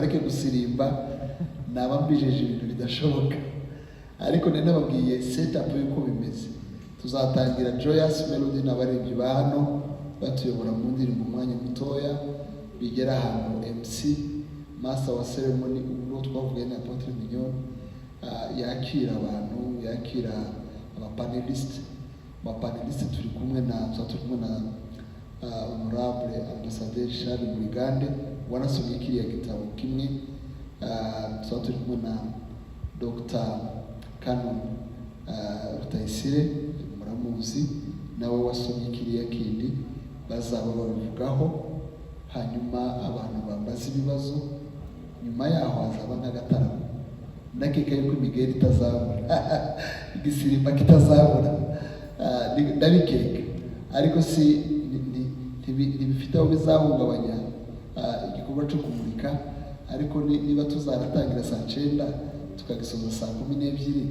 areke gusirimba naba mbijeje ibintu bidashoboka, ariko nene nababwiye setup yuko bimeze. Tuzatangira Joyous Melody n'abaririmbyi ba hano batuyobora mu ndirimbo umwanya mutoya, bigera ahantu MC master wa ceremony ubwo twavuye na Apotre Mignon yakira abantu, yakira abapanelist turi kumwe na Honorable Ambassadeur Charles Murigande wanasomye kiriya gitabo kimwe, turi kumwe na Dr. Canon Rutayisire muramuzi nawe wasomye kiriya kindi bazaba babivugaho, hanyuma abantu bambaza ibibazo, nyuma yaho hazaba n'agataramo ndakeka yuko imigeri itazabura igisirimba kitazabura ndabikeka, ariko si ntibifite aho bizahungabanya igikorwa cyo kumurika, ariko niba tuzaratangira saa 9 tukagisoza saa 12,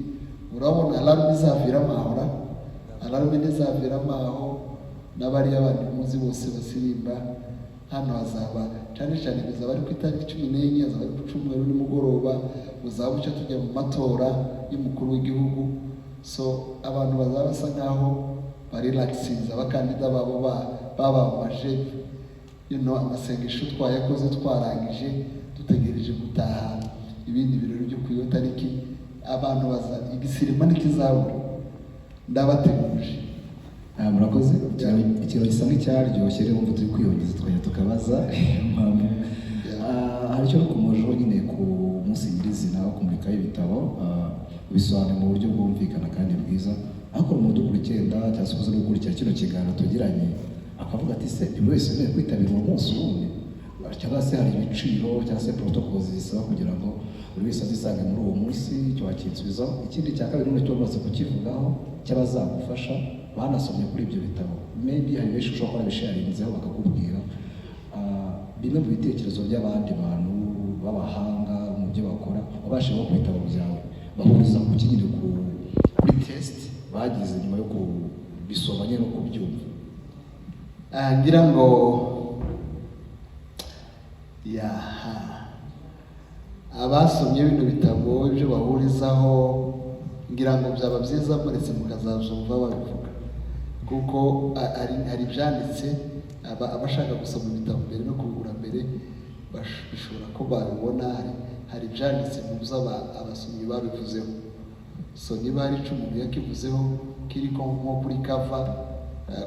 urabona alarme izaviramo ahora, alarme ntizaviramo aho n'abari abandi muzi bose basirimba hano hazaba cyane bizaba ari ku itariki 14, hazaba ari ku cyumweru nimugoroba, muzaba uca tujya mu matora y'umukuru w'igihugu, so abantu bazaba basa nkaho bari relaxinze, abakandida babo babamaje amasengesho twayakoze twarangije dutegereje gutaha ibindi birori byo ku iyo tariki, abantu baza igisirima n'ikizabura ndabateguje. Murakoze. Ikintu gisa nk'icyaryoshye rero mvu turi kwiyongeza tukajya tukabaza hari icyo rukomojeho nyine ku munsi nyirizina wo kumurika ibitabo, bisobanuye mu buryo bwumvikana kandi bwiza, ariko umuntu ukurikiye cyangwa se uzi gukurikira kino kiganiro tugiranye akavuga ati se buri wese ugiye kwitabira uwo munsi wundi, cyangwa se hari ibiciro cyangwa se protocols zisaba kugira ngo buri wese azisange muri uwo munsi, icyo wakinsubizaho. Ikindi cya kabiri n'icyo bamaze kukivugaho cy'abazagufasha banasomye kuri ibyo bitabo, maybe hari benshi ushobora kuba bisharinzeho bakakubwira bimwe mu bitekerezo by'abandi bantu b'abahanga mu byo bakora babashe no ku bitabo byawe, bahuriza ku kinyine kuri test bagize nyuma yo kubisoma no kubyumva. Ngira ngo abasomye bino bitabo ibyo bahurizaho ngira ngo byaba byiza muretse mukazazumva babivuga, kuko hari ibyanditse abashaka gusoma ibitabo mbere no kubigura mbere bishobora ko babibona, hari ibyanditse mu byo abasomyi babivuzeho, so niba hari icyo umuntu yakivuzeho kiri nko kuri cover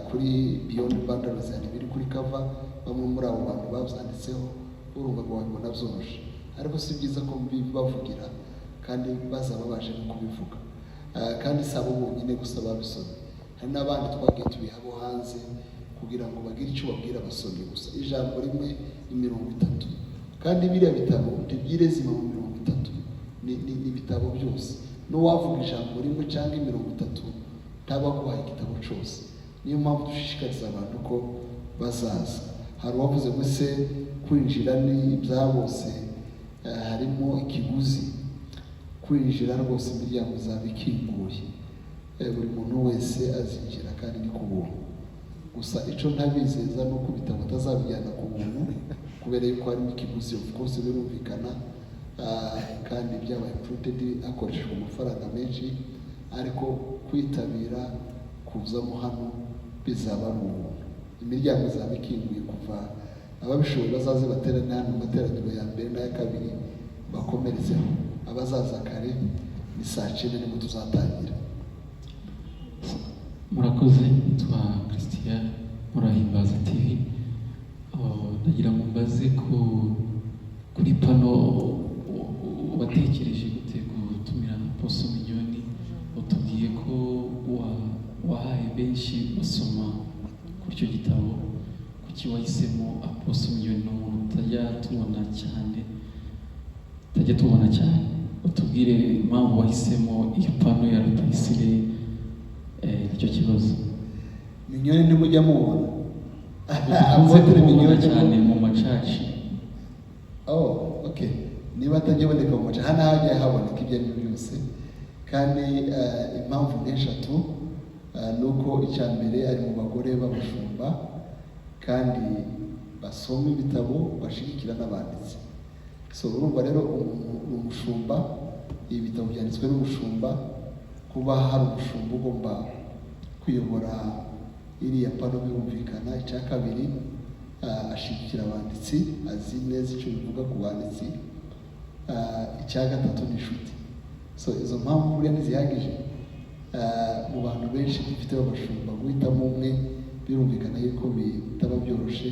kuri Beyond Boundaries yani biri kuri cover, bamwe muri abo bantu babyanditseho urumva ngo babibona byoroshye, ariko si byiza ko bavugira kandi baza babashe no kubivuga, kandi sabo bonyine gusa babisomye, hari n'abandi twagiye tubihabo hanze kugira ngo bagire icyo babwira abasomyi gusa, ijambo rimwe 30, kandi biriya bitabo ntibwire zima mu 30 ni ibitabo byose, n'uwavuga ijambo rimwe cyangwa 30 ntabaguhaye igitabo cyose. Niyo mpamvu dushishikariza abantu ko bazaza. Hari uwavuze ngo se kwinjira ni ibya bose, harimo ikiguzi, kwinjira rwose imiryango izaba ikinguye, buri muntu wese azinjira kandi ni ku buntu. Gusa icyo ntabizeza ni uko ibitabo atazabijyana ku buntu kubera yuko harimo ikiguzi, of course birumvikana, kandi byabaye printed hakoreshejwe amafaranga menshi, ariko kwitabira kuzamo hano bizaba mu buntu, imiryango izaba ikinguye, kuva ababishoboye bazaze baterane hano mu materaniro ya mbere n'aya kabiri bakomerezeho, abazaza kare ni saa 9 nibwo tuzatangira. Murakoze. Twa Christian Murahimbaza TV, ndagira ngo mbaze kuri pano watekereje gute gutumira Apostle Mignon, utubwiye ko wahaye benshi basoma kuri icyo gitabo, kuki wahisemo Apostle Mignon? N'umuntu utajya tubona cyane, utubwire impamvu wahisemo iyo pano ya Rutayisire, icyo kibazo. Mignon ni mujya mubona Apotre cyane mu macaci. Okay, niba atajyaboneka mu macaci hano hagiye haboneka ibyo ari byose, kandi impamvu n'eshatu, nuko icya mbere ari mu bagore b'abashumba kandi basoma ibitabo bashigikira n'abanditsi, so urumva rero umushumba, ibi bitabo byanditswe n'umushumba, kuba hari umushumba ugomba kuyobora iriya pano birumvikana. Icya kabiri, ashyigikira abanditsi, azi neza icyo bivuga ku banditsi. Icya gatatu ni inshuti. So izo mpamvu buriya ntizihagije mu bantu benshi dufite abashumba. Guhitamo umwe birumvikana yuko bitaba byoroshye,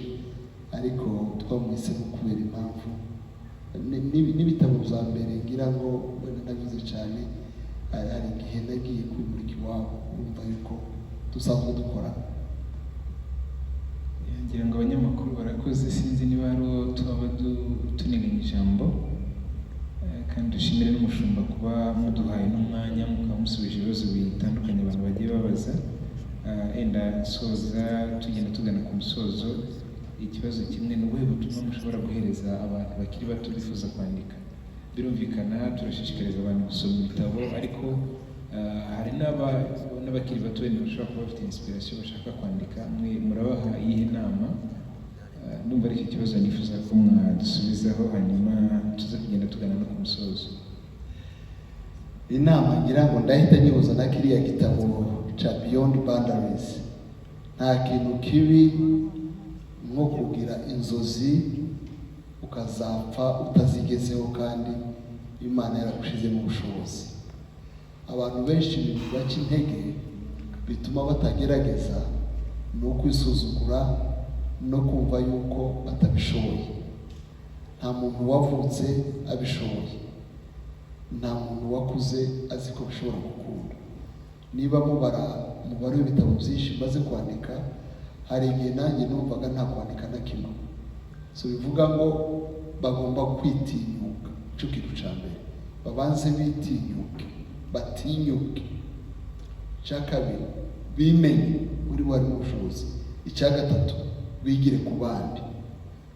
ariko twamuhisemo kubera impamvu. N'ibitabo bya mbere ngira ngo wenda nabivuze cyane, hari igihe nagiye kwimurika iwabo, urumva yuko dusanzwe dukora. ngira ngo abanyamakuru barakoze, sinzi niba ari uwo twaba tunenga ijambo, kandi dushimire n'umushumba kuba muduhaye n'umwanya mukaba musubije ibibazo bitandukanye abantu bagiye babaza. Enda soza tugenda tugana ku musozo, ikibazo kimwe ni ubuhe butumwa mushobora guhereza abantu bakiri bato bifuza kwandika? Birumvikana turashishikariza abantu gusoma ibitabo, ariko hari n'abakiri bato wenda bashobora kuba bafite inspiration bashaka kwandika, mwe murabaha iyihe nama? Ndumva ari icyo kibazo nifuza ko mwadusubizaho, hanyuma tuze kugenda tugana no ku musozo. Inama ngira ngo ndahita nyihuza na kiriya gitabo cha Beyond Boundaries. Nta kintu kibi nko kugira inzozi ukazapfa utazigezeho kandi Imana yaragushizemo ubushobozi. Abantu benshi ibintu baca intege bituma batagerageza no kwisuzugura no kumva yuko batabishoboye. Nta muntu wavutse abishoboye, nta muntu wakuze azi ko bishobora gukunda. Niba mubara w'ibitabo byinshi maze kwandika, hari igihe nanjye numvaga nta kwandika na kimwe. So bivuga ngo bagomba kwitinyuka. Icyo kintu cya mbere, babanze bitinyuke, batinyuke. Icya kabiri, bimenye uri wari mu bushobozi. Icya gatatu, bigire ku bandi,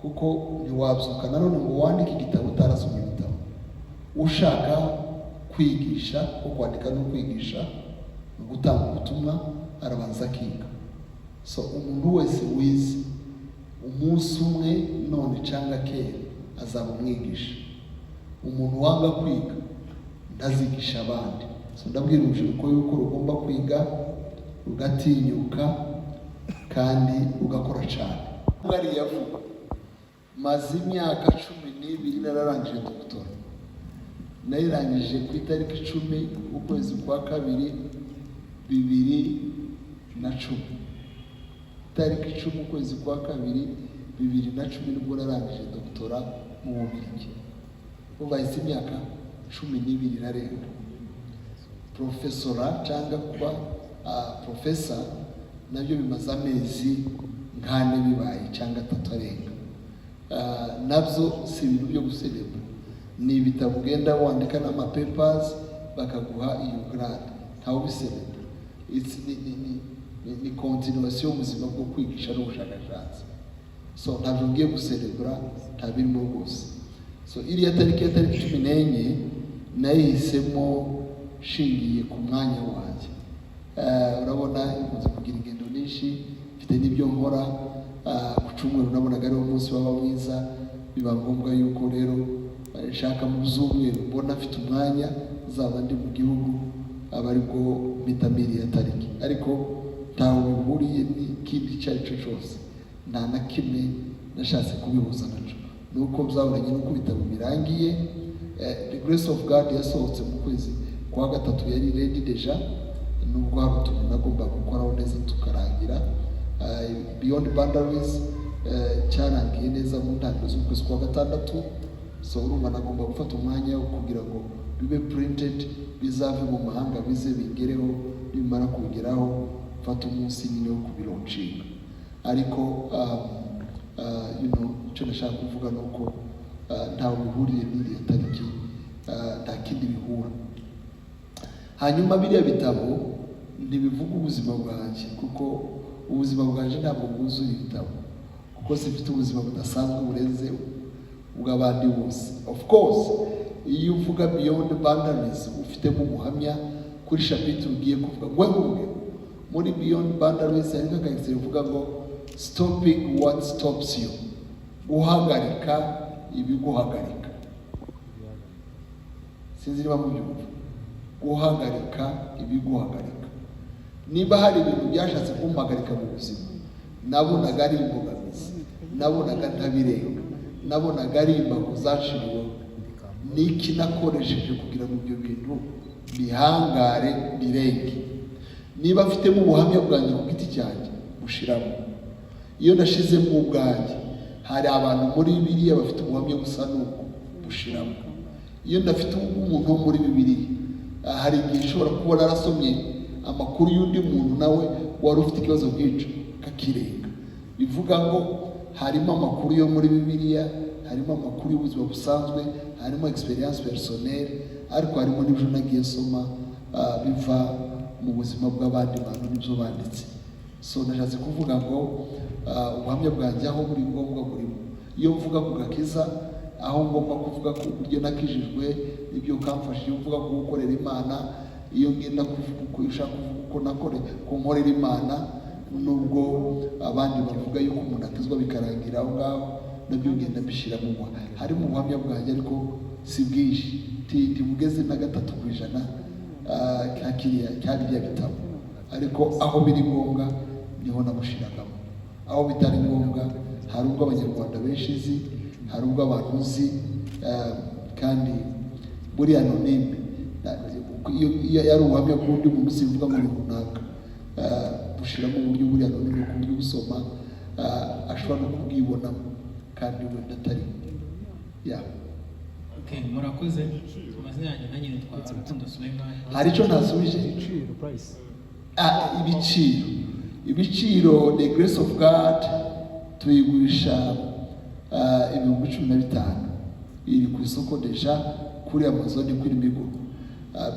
kuko ntiwabyuka nanone ngo wandike igitabo utarasomye ibitabo. Ushaka kwigisha, ko kwandika no kwigisha no gutanga ubutumwa, arabanza akiga. So umuntu wese wize umunsi umwe none cyangwa kera azaba umwigisha. Umuntu wanga kwiga ntazigisha abandi. So ndabwira urubyiruko yuko rugomba kwiga, rugatinyuka kandi ugakora cyane. Ngari yavuga maze imyaka 12 nararangije doctora. Nayirangije ku itariki 10 ukwezi kwa kabiri 2010. Tariki 10 ukwezi kwa kabiri 2010 nibwo narangije doctora mu Bubiligi. Ubahise imyaka 12 narenga. Profesora cyangwa kuba professor nabyo bimaze amezi nkane bibaye cyangwa 3 arenga. Nabyo si ibintu byo guselebra, ni ibitabo ugenda wandika n'amapapers bakaguha iyo grade. Ntawe biselebra, ni continuation y'ubuzima bwo kwigisha n'ubushakashatsi. So ntabwo ngiye guselebra, nta birimo rwose. So iriya tariki ya tariki 14 nayihisemo shingiye ku mwanya wanjye. Urabona ikunze kugira ingendo nyinshi, mfite n'ibyo nkora. Ku cyumweru nabonaga ari umunsi waba mwiza, biba ngombwa yuko rero nshaka mu byumweru mbona afite umwanya zaba ndi mu gihugu aba aribwo mitamiri ya tariki. Ariko ntawe bihuriye n'ikindi icyo ari cyo cyose, nta na kimwe nashatse kubihuza nacyo. Nuko byaburanye nuko ibitabo birangiye. The Grace of God yasohotse mu kwezi kwa gatatu, yari ready deja, nubwo hari utuntu nagomba gukoraho neza tukarangira. Beyond Boundaries cyarangiye neza mu ntangiriro z'ukwezi kwa gatandatu. So urumva nagomba gufata umwanya wo kugira ngo bibe printed, bizave mu mahanga, bize bingereho. Bimara kugeraho mfata umunsi nyine wo kubironcinga. Ariko icyo nashaka kuvuga ni uko ntawe bihuriye n'iriya tariki, nta kindi bihura. Hanyuma biriya bitabo ntibivuga ubuzima bwanjye, kuko ubuzima bwanjye ntabwo bwuzuye ibitabo, kuko sifite ubuzima budasanzwe burenze ubw'abandi bose. Of course iyo uvuga Beyond Boundaries ufitemo ubuhamya kuri chapitre ugiye kuvuga ngo muri Beyond Boundaries harimo akagezi rivuga ngo stopping what stops you, guhagarika ibiguhagarika. sinzi niba mubyumva, guhagarika ibiguhagarika. Niba hari ibintu byashatse kumpagarika mu buzima, nabonaga ari imbogamizi, nabonaga ntabirenga, nabonaga ari imbago zaciriweho, niki nakoresheje kugira ngo ibyo bintu bihangare birenge? Niba mfitemo ubuhamya bwanjye ku giti cyanjye, bushiramo. Iyo nashizemo ubwanjye, hari abantu muri Bibiliya bafite ubuhamya busa n'ubwo, bushiramo. Iyo ndafite umuntu wo muri Bibiliya, hari igihe ushobora kuba narasomye amakuru y'undi muntu nawe wari ufite ikibazo nk'icyo kakirenga. Bivuga ngo harimo amakuru yo muri Bibiliya, harimo amakuru y'ubuzima busanzwe, harimo experience personnelle, ariko harimo n'ibyo nagiye nsoma biva mu buzima bw'abandi bantu n'ibyo banditse. So nashatse kuvuga ngo ubuhamya bwanjye aho buri ngombwa burimo. Iyo mvuga ku gakiza, aho ngomba kuvuga ku buryo nakijijwe, ibyo kamfashije, mvuga ku gukorera Imana, iyo ngenda kuvuga uko ushaka kuvuga uko nakore ku nkorera Imana, nubwo abandi bavuga yuko umuntu akizwa bikarangira aho ngaho, nabyo ngenda mbishyira mu mwa. Harimo ubuhamya bwanjye ariko si bwinshi, ntibugeze na 3% cyari bya bitabo, ariko aho biri ngombwa niho nabushiragamo. Aho bitari ngombwa, hari ubwo Abanyarwanda benshi izi, hari ubwo abantu uzi, kandi buri anonime. Iyo yari ubuhamya bw'undi muntu sivuga ngo runaka, bushiramo uburyo buri anonime ku buryo usoma ashobora no kubwibonamo kandi wenda atari. Okay, murakoze. Amazina yanjye nanjye nitwa Rukundo Suleiman. Hari icyo ntasubije? Ibiciro the grace of God tuyigurisha 15,000. Iri ku isoko deja kuri Amazon kuri Miguro.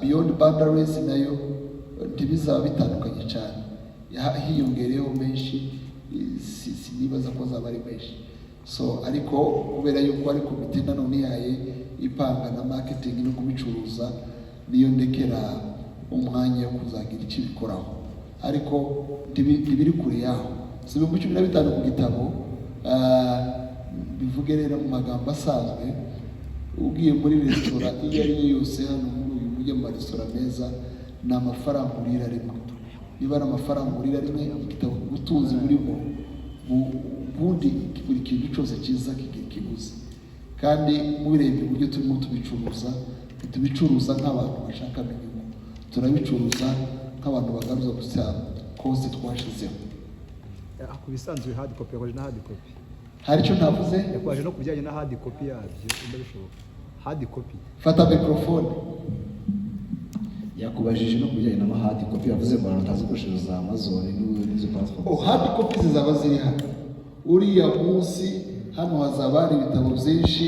Beyond boundaries nayo ntibizaba bitandukanye cyane, hiyongereyeho menshi, sinibaza ko zaba ari menshi. So ariko kubera yuko ari komite nanone yaye ipanga na marketing no kubicuruza, niyo ndekera umwanya wo kuzagira icyo bikoraho, ariko ntibiri kure yaho. So 15,000 ku gitabo, bivuge rero mu magambo asanzwe, ugiye muri resitora iyo ari yo yose hano muri uyu mujyi mu maresitora meza, ni amafaranga urira rimwe. Niba ari amafaranga urira rimwe, igitabo ubutunzi burimo ubundi buri kintu cyose cyiza kigira ikiguzi. Kandi mubirebye uburyo turimo tubicuruza nk'abantu bashaka inyungu, turabicuruza nk'abantu bagaruza gusa kose twashizeho. Ku bisanzwe hard copy yakoje na hard copy. Hari icyo navuze? Yakoje no kubijyanye na hard copy yabyo, ndabishoboka. Hard copy. Fata microphone. Yakubajije no kubijyanye na hard copy, yavuze ngo arataza gukoresha za Amazon n'izo platform. Hard copy zizaba ziri hano. Uriya munsi hano hazaba hari ibitabo byinshi,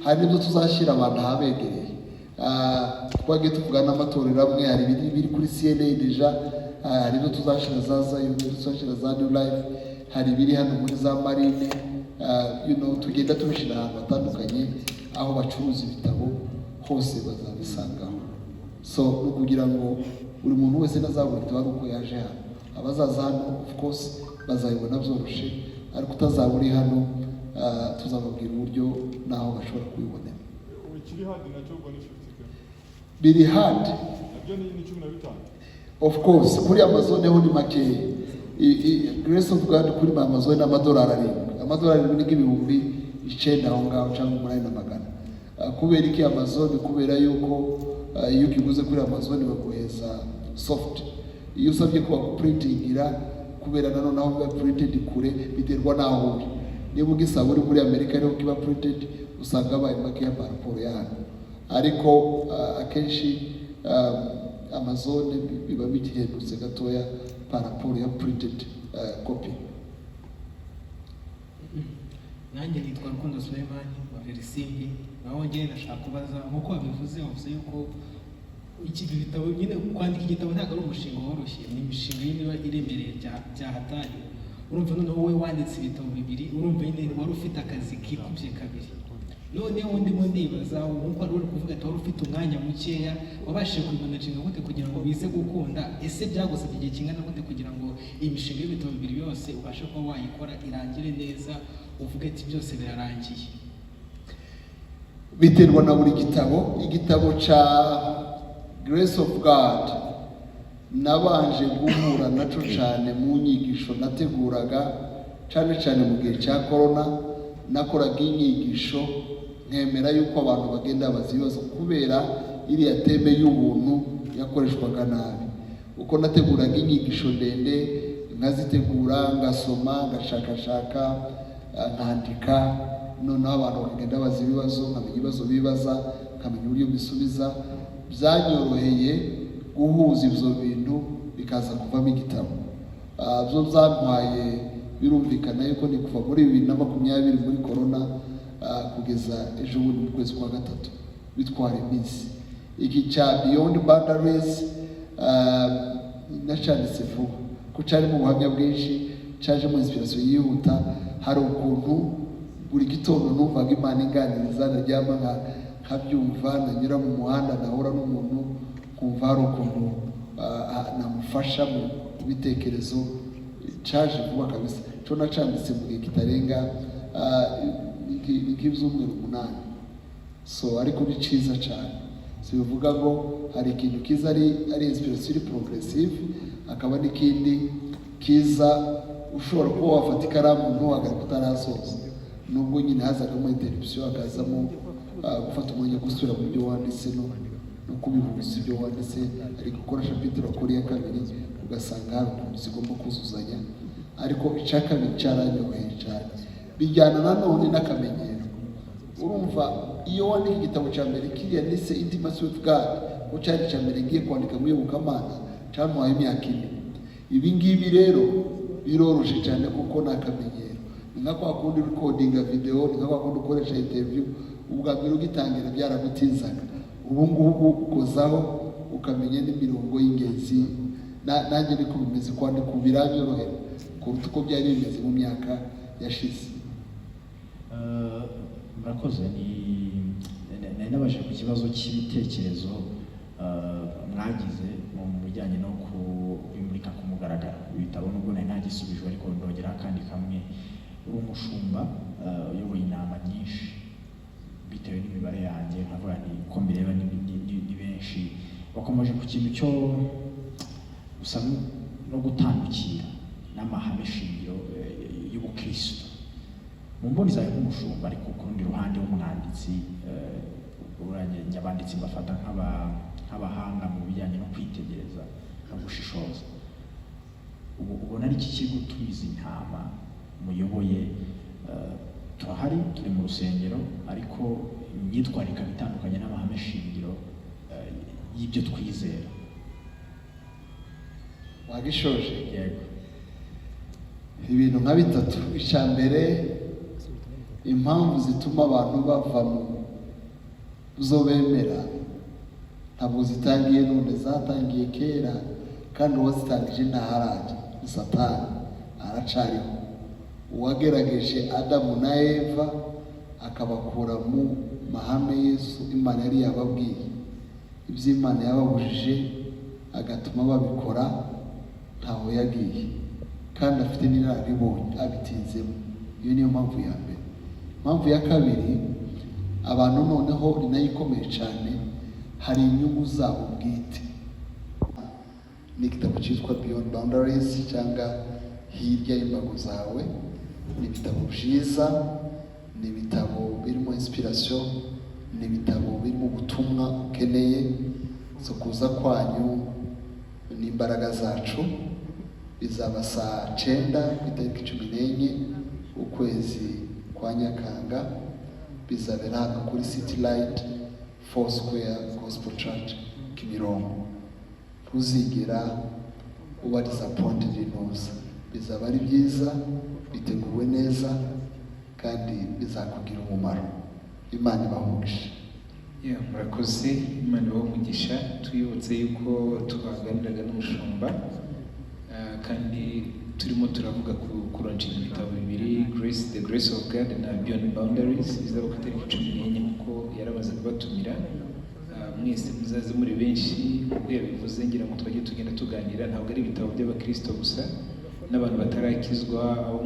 hari n'ibyo tuzashyira abantu ahabegereye. Twagiye tuvugana n'amatorero amwe, hari biri kuri CNA deja, hari ibyo tuzashyira za Zion, tuzashyira za New Life, hari biri hano muri za Marine, tugenda tubishyira ahantu hatandukanye, aho bacuruza ibitabo hose bazabisangaho. So kugira ngo buri muntu wese nazabona ibitabo uko yaje hano, abazaza hano of course bazabibona byoroshye, ariko utazaba uri hano tuzababwira uburyo naho bashobora kubibonera. Ikiri hard nacyo ubwo ni 50. Biri hard. Nabyo ni 15. Of course kuri Amazon ho ni makeya. Grace of God kuri Amazon $7. Ni nk'ibihumbi 9 aho ngaho cyangwa 800. Kubera iki Amazon? Kubera yuko iyo ukiguze kuri Amazon baguheza soft. Iyo usabye ko bakuprintingira, kubera nanone aho biba printed kure biterwa n'aho uri. Niba ugisaba uri muri Amerika rero kiba printed, usanga abaye makeya par rapport ya hano. Ariko akenshi Amazon biba bihendutse gatoya par rapport ya printed copy. Nanjye nitwa Rukundo Suleiman wa Verisimbi. Naho njye nashaka kubaza nkuko wabivuze wavuze yuko iki gitabo nyine kwandika igitabo ntabwo ari umushinga woroshye, ni imishinga y'iniba iremereye bya hatari. Urumva noneho wowe wanditse ibitabo 2, urumva nyine wari ufite akazi kikubye 2. Noneho ndimo ndibaza nkuko wari uri kuvuga ati wari ufite umwanya mukeya, wabashije kubimanaginga gute kugira ngo bize gukunda? Ese byagusabye igihe kingana gute kugira ngo iyi mishinga y'ibitabo 2 yose ubashe kuba wayikora irangire neza, uvuge ati byose birarangiye? biterwa na buri gitabo. Igitabo ca Grace of God nabanje guhura naco cyane mu nyigisho nateguraga, cyane cyane mu gihe cya corona. Nakoraga inyigisho nkemera yuko abantu bagenda bazi ibibazo kubera iriya teme y'ubuntu yakoreshwaga nabi. Uko nateguraga inyigisho ndende, nkazitegura, ngasoma, ngashakashaka, nkandika, noneho abantu bagenda bazi ibibazo, nkamenya ibibazo bibaza, nkamenya uburyo bisubiza. Byanyoroheye guhuza ibyo bintu bikaza kuvamo igitabo. Byo byantwaye, birumvikana yuko ni kuva muri 2020 muri corona kugeza ejo bundi mu kwezi kwa gatatu, bitwara iminsi. Iki cya Beyond Boundaries nacanditse vuba ko cyarimo ubuhamya bwinshi, cyajemo inspiration yihuta. Hari ukuntu buri gitondo numvaga Imana inganiriza, naryama nkabyumva, nanyura mu muhanda nahura n'umuntu kumva hari ukuntu namufasha mu bitekerezo. Caje vuba kabisa, cyo nacanditse mu gihe kitarenga nk'ibyumweru 8. So ariko ni cyiza cyane. So bivuga ngo hari ikintu kiza ari inspiration progressive, akaba n'ikindi kiza ushobora kuba wafata ikaramu ntuhagarika utarasoza, nubwo nyine hazagamo interruption, akazamo gufata umwanya gusubira mu byo wanditse no kubihuza ibyo wanditse, ariko gukora chapitre wakora iya kabiri ugasanga hari ukuntu zigomba kuzuzanya. Ariko icya kabiri cyaranyoroheye cyane, bijyana nanone n'akamenyero. Urumva iyo wandika igitabo cya mbere kiriya nise Intimacy with God, ko cyari cya mbere ngiye kwandika mu iyobokamana, cyantwaye imyaka 4. Ibi ngibi rero biroroshye cyane kuko ni akamenyero. Ni nka kwa kundi recordinga video, ni nka kwa kundi ukoresha interview. Ubwa mbere ugitangira byaragutinzaga, ubu ngubu ukozaho ukamenya n'imirongo y'ingenzi. Nanjye niko bimeze kwandika ubu biranyorohera kuruta uko byari bimeze mu myaka yashize. Murakoze. Nabaje ku kibazo cy'ibitekerezo mwagize mu bijyanye no kubimurika ku mugaragaro ibitabo, nubwo nari nagisubijwe ariko ndongera kandi kamwe. Uri umushumba uyoboye inama nyinshi, bitewe n'imibare yanjye nkavuga nti ko mbireba ni benshi. Bakomeje ku kintu cyo gusa no gutandukira n'amahame shingiro y'ubukristo. Mu mboni zawe nk'umushumba, ariko ku rundi ruhande w'umwanditsi, abanditsi bafata nk'abahanga mu bijyanye no kwitegereza no gushishoza. Ubona ari iki kiri gutuma izi ntama muyoboye, turahari turi mu rusengero, ariko imyitwarire ikaba itandukanye n'amahame shingiro y'ibyo twizera? Wagishoje? Yego. Ibintu nka 3. Icya mbere, impamvu zituma abantu bava mu zo bemera ntabwo zitangiye none, zatangiye kera, kandi uwazitangije ntaharaje. Ni Satani, aracariho. Uwagerageje Adamu na Eva akabakura mu mahame Yesu Imana yari yababwiye, ibyo Imana yababujije agatuma babikora, ntaho yagiye, kandi afite n'inararibonye abitinzemo. Iyo niyo mpamvu ya mbere. Impamvu ya kabiri, abantu noneho ni nayo ikomeye cyane, hari inyungu zabo bwite. Ni igitabo cyitwa Beyond Boundaries cyangwa Hirya y'imbago zawe. Ni ibitabo byiza, ni ibitabo birimo inspiration, ni ibitabo birimo ubutumwa ukeneye. So kuza kwanyu n'imbaraga zacu. Bizaba saa 9 ku itariki 14 ukwezi kwa Nyakanga. Bizabera hano kuri City Light Foursquare Gospel Church Kimironko. Ntuzigera uba disappointed inoza. Bizaba ari byiza, biteguwe neza, kandi bizakugira umumaro. Imana ibahugisha. Murakoze. Imana ibahugisha. Twibutse yuko twaganiraga n'umushumba, kandi turimo turavuga ku launching ibitabo 2, The Grace of God na Beyond Boundaries, bizaba ku itariki 14 kuko yarabaze kubatumira. Mwese muzaze muri benshi, kuko yabivuze ngira ngo twajye tugenda tuganira. Ntabwo ari ibitabo by'abakristo gusa, n'abantu batarakizwa, abo